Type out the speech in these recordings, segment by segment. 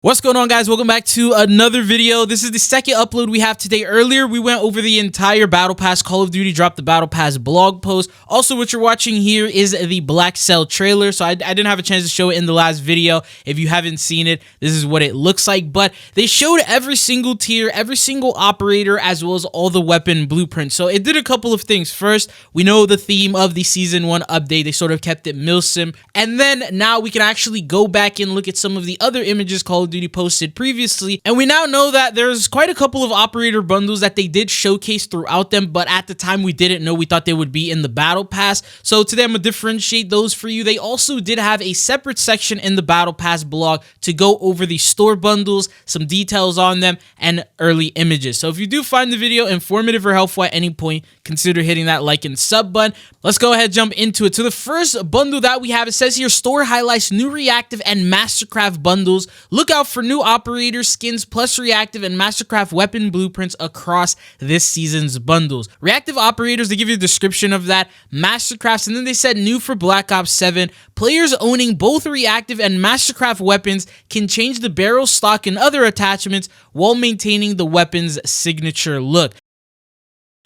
What's going on, guys? Welcome back to another video. This is the second upload we have today. Earlier, we went over the entire Battle Pass. Call of Duty dropped the Battle Pass blog post. Also, what you're watching here is the Black Cell trailer. So I didn't have a chance to show it in the last video. If you haven't seen it, this is what it looks like. But they showed every single tier, every single operator, as well as all the weapon blueprints. So it did a couple of things. First, we know the theme of the Season 1 update. They sort of kept it milsim. And then now we can actually go back and look at some of the other images Call of Duty posted previously, and we now know that there's quite a couple of operator bundles that they did showcase throughout them, but at the time we didn't know. We thought they would be in the Battle Pass. So today I'm gonna differentiate those for you. They also did have a separate section in the Battle Pass blog to go over the store bundles, some details on them, and early images. So if you do find the video informative or helpful at any point, consider hitting that like and sub button. Let's go ahead and jump into it. So the first bundle that we have, it says here, store highlights new reactive and Mastercraft bundles. Look out for new operator skins plus reactive and Mastercraft weapon blueprints across this season's bundles. Reactive operators, they give you a description of that. Mastercrafts, and then they said new for Black Ops 7. Players owning both reactive and Mastercraft weapons can change the barrel, stock, and other attachments while maintaining the weapon's signature look.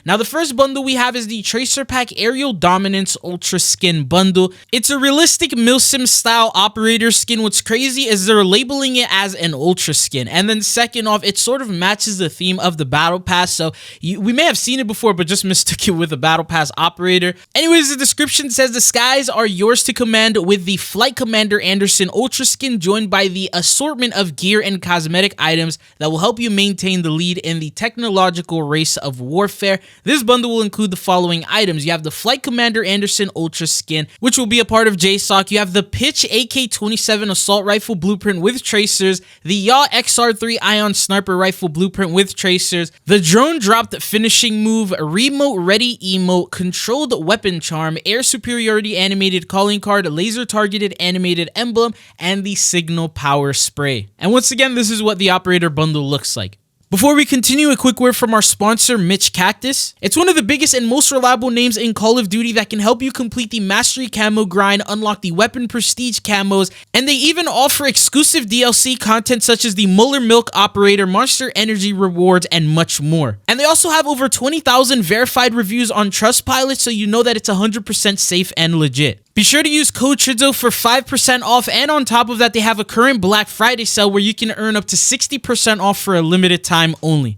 Now, the first bundle we have is the Tracer Pack Aerial Dominance Ultra Skin Bundle. It's a realistic Milsim style operator skin. What's crazy is they're labeling it as an Ultra Skin. And then second off, it sort of matches the theme of the Battle Pass. So we may have seen it before, but just mistook it with a Battle Pass operator. Anyways, the description says the skies are yours to command with the Flight Commander Anderson Ultra Skin, joined by the assortment of gear and cosmetic items that will help you maintain the lead in the technological race of warfare. This bundle will include the following items. You have the Flight Commander Anderson Ultra Skin, which will be a part of JSOC. You have the Pitch AK-27 Assault Rifle Blueprint with tracers, the Yaw XR3 Ion Sniper Rifle Blueprint with tracers, the Drone Dropped Finishing Move, Remote Ready Emote, Controlled Weapon Charm, Air Superiority Animated Calling Card, Laser Targeted Animated Emblem, and the Signal Power Spray. And once again, this is what the operator bundle looks like. Before we continue, a quick word from our sponsor, Mitch Cactus. It's one of the biggest and most reliable names in Call of Duty that can help you complete the Mastery Camo grind, unlock the Weapon Prestige camos, and they even offer exclusive DLC content such as the Muller Milk Operator, Monster Energy rewards, and much more. And they also have over 20,000 verified reviews on Trustpilot, so you know that it's 100% safe and legit. Be sure to use code TRIZZO for 5% off, and on top of that, they have a current Black Friday sale where you can earn up to 60% off for a limited time only.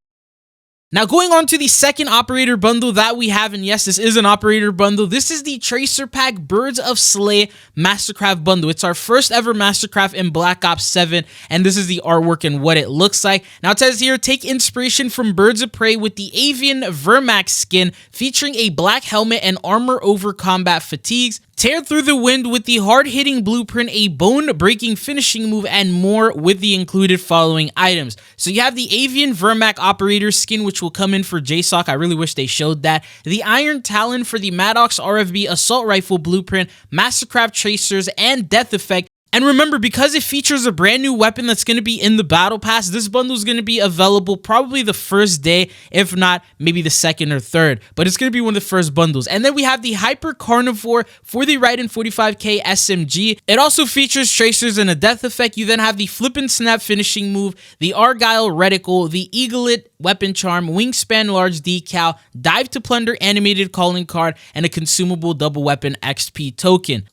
Now, going on to the second operator bundle that we have, and yes, this is an operator bundle. This is the Tracer Pack Birds of Slay Mastercraft bundle. It's our first ever Mastercraft in Black Ops 7, and this is the artwork and what it looks like. Now, it says here, take inspiration from Birds of Prey with the Avian Vermax skin, featuring a black helmet and armor over combat fatigues. Tear through the wind with the hard-hitting blueprint, a bone-breaking finishing move, and more with the included following items. So you have the Avian Vermac Operator skin, which will come in for JSOC. I really wish they showed that. The Iron Talon for the Maddox RFB Assault Rifle Blueprint, Mastercraft Tracers, and Death Effect. And remember, because it features a brand new weapon that's going to be in the Battle Pass, this bundle is going to be available probably the first day, if not maybe the second or third. But it's going to be one of the first bundles. And then we have the Hyper Carnivore for the Raiden 45K SMG. It also features tracers and a Death Effect. You then have the Flip and Snap finishing move, the Argyle Reticle, the Eaglet Weapon Charm, Wingspan Large Decal, Dive to Plunder Animated Calling Card, and a consumable double weapon XP token.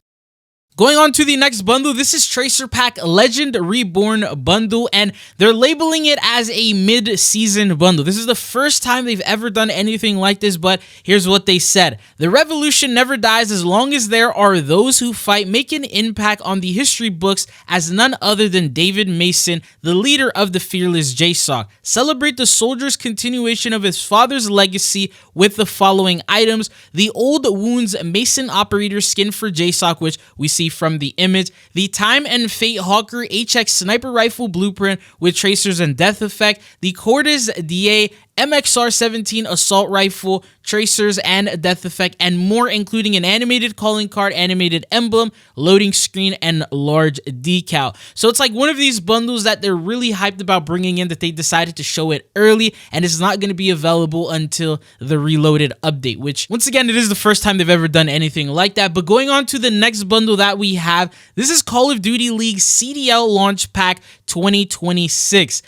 Going on to the next bundle, this is Tracer Pack Legend Reborn Bundle, and they're labeling it as a mid-season bundle. This is the first time they've ever done anything like this, but here's what they said. The revolution never dies as long as there are those who fight, make an impact on the history books as none other than David Mason, the leader of the fearless JSOC. Celebrate the soldier's continuation of his father's legacy with the following items. The Old Wounds Mason Operator skin for JSOC, which we see from the image, the Time and Fate Hawker HX Sniper Rifle Blueprint with tracers and Death Effect, the Cordes DA MXR-17 assault rifle, tracers, and death effect, and more, including an animated calling card, animated emblem, loading screen, and large decal. So it's like one of these bundles that they're really hyped about bringing in, that they decided to show it early, and it's not going to be available until the Reloaded update, which once again, it is the first time they've ever done anything like that. But going on to the next bundle that we have, this is Call of Duty League CDL Launch Pack 2026.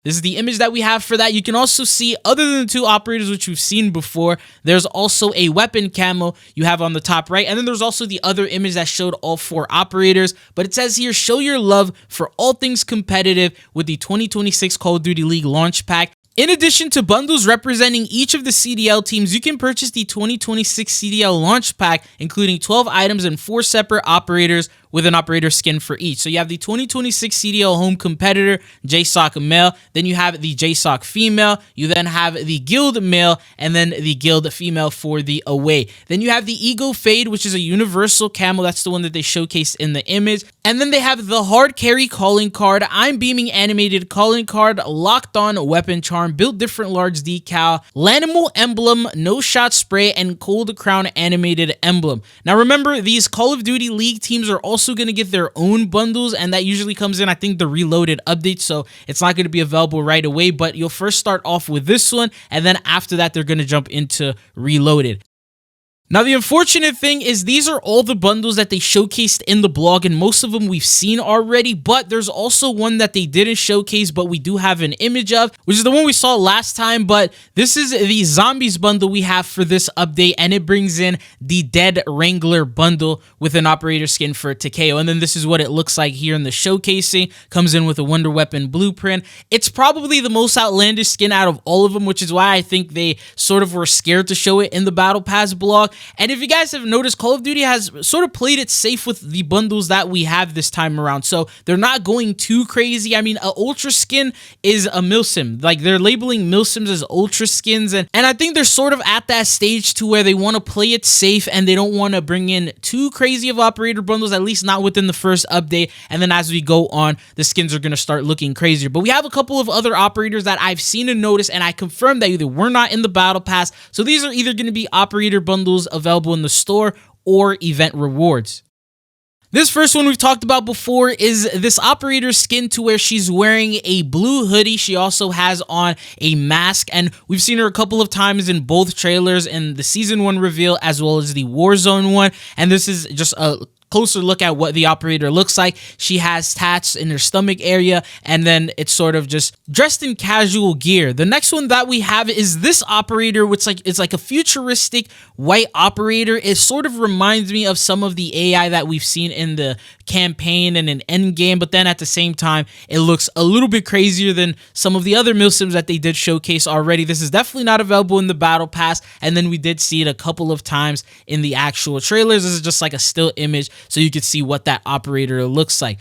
This is the image that we have for that. You can also see, other than the two operators which we've seen before, there's also a weapon camo you have on the top right, and then there's also the other image that showed all 4 operators. But it says here, show your love for all things competitive with the 2026 Call of Duty League Launch Pack. In addition to bundles representing each of the CDL teams, you can purchase the 2026 CDL Launch Pack, including 12 items and 4 separate operators with an operator skin for each. So you have the 2026 CDL Home Competitor JSOC Male, then you have the JSOC Female, you then have the Guild Male, and then the Guild Female for the Away. Then you have the Ego Fade, which is a universal camo. That's the one that they showcased in the image. And then they have the Hard Carry Calling Card, I'm Beaming Animated Calling Card, Locked On Weapon Charm, Built Different Large Decal, Lanimal Emblem, No Shot Spray, and Cold Crown Animated Emblem. Now remember, these Call of Duty League teams are also going to get their own bundles, and that usually comes in, I think, the Reloaded update, so it's not going to be available right away, but you'll first start off with this one, and then after that, they're going to jump into Reloaded. Now, the unfortunate thing is these are all the bundles that they showcased in the blog, and most of them we've seen already, but there's also one that they didn't showcase, but we do have an image of, which is the one we saw last time. But this is the Zombies bundle we have for this update, and it brings in the Dead Wrangler bundle with an operator skin for Takeo. And then this is what it looks like here in the showcasing. Comes in with a Wonder Weapon blueprint. It's probably the most outlandish skin out of all of them, which is why I think they sort of were scared to show it in the Battle Pass blog. And if you guys have noticed, Call of Duty has sort of played it safe with the bundles that we have this time around. So they're not going too crazy. I mean, an Ultra skin is a Milsim. Like, they're labeling Milsims as Ultra skins. And I think they're sort of at that stage to where they want to play it safe and they don't want to bring in too crazy of operator bundles, at least not within the first update. And then as we go on, the skins are going to start looking crazier. But we have a couple of other operators that I've seen and noticed, and I confirmed that either were not in the Battle Pass. So these are either going to be operator bundles available in the store or event rewards. This first one we've talked about before is this operator skin to where she's wearing a blue hoodie. She also has on a mask, and we've seen her a couple of times in both trailers, in the Season 1 reveal as well as the Warzone one. And this is just a closer look at what the operator looks like. She has tats in her stomach area, and then it's sort of just dressed in casual gear. The next one that we have is this operator, which it's like a futuristic white operator. It sort of reminds me of some of the AI that we've seen in the campaign and in Endgame, but then at the same time, it looks a little bit crazier than some of the other Milsims that they did showcase already. This is definitely not available in the Battle Pass, and then we did see it a couple of times in the actual trailers. This is just like a still image, so you can see what that operator looks like.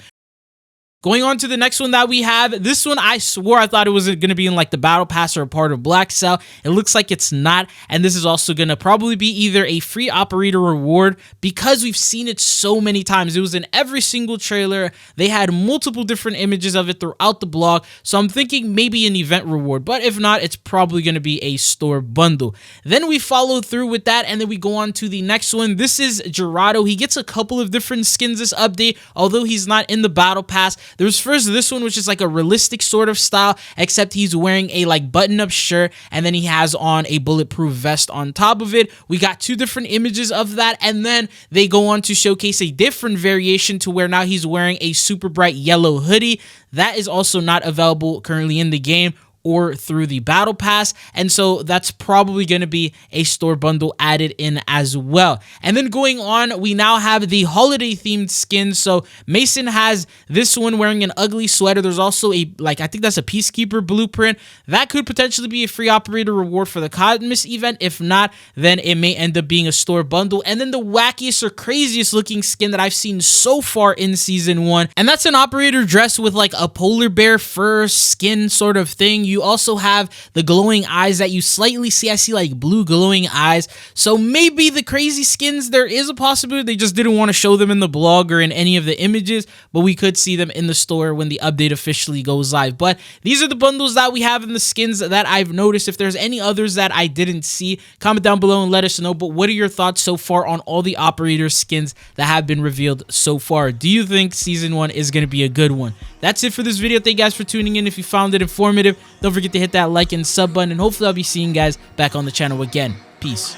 Going on to the next one that we have, this one I swore I thought it was going to be in like the Battle Pass or a part of Black Cell. It looks like it's not, and this is also going to probably be either a free operator reward, because we've seen it so many times. It was in every single trailer. They had multiple different images of it throughout the blog, so I'm thinking maybe an event reward, but if not, it's probably going to be a store bundle. Then we follow through with that, and then we go on to the next one. This is Gerardo. He gets a couple of different skins this update, although he's not in the Battle Pass. There's first this one, which is like a realistic sort of style, except he's wearing a like button-up shirt, and then he has on a bulletproof vest on top of it. We got two different images of that, and then they go on to showcase a different variation to where now he's wearing a super bright yellow hoodie. That is also not available currently in the game or through the Battle Pass, and so that's probably going to be a store bundle added in as well. And then going on, we now have the holiday themed skins. So Mason has this one wearing an ugly sweater. There's also a, like, I think that's a Peacekeeper blueprint. That could potentially be a free operator reward for the Cosmos event. If not, then it may end up being a store bundle. And then the wackiest or craziest looking skin that I've seen so far in Season 1, and that's an operator dressed with like a polar bear fur skin sort of thing. You You also have the glowing eyes that you slightly see. I see like blue glowing eyes. So maybe the crazy skins, there is a possibility they just didn't want to show them in the blog or in any of the images, but we could see them in the store when the update officially goes live. But these are the bundles that we have in the skins that I've noticed. If there's any others that I didn't see, comment down below and let us know. But what are your thoughts so far on all the operator skins that have been revealed so far? Do you think season 1 is going to be a good one? That's it for this video. Thank you guys for tuning in. If you found it informative, don't forget to hit that like and sub button, and hopefully I'll be seeing you guys back on the channel again. Peace.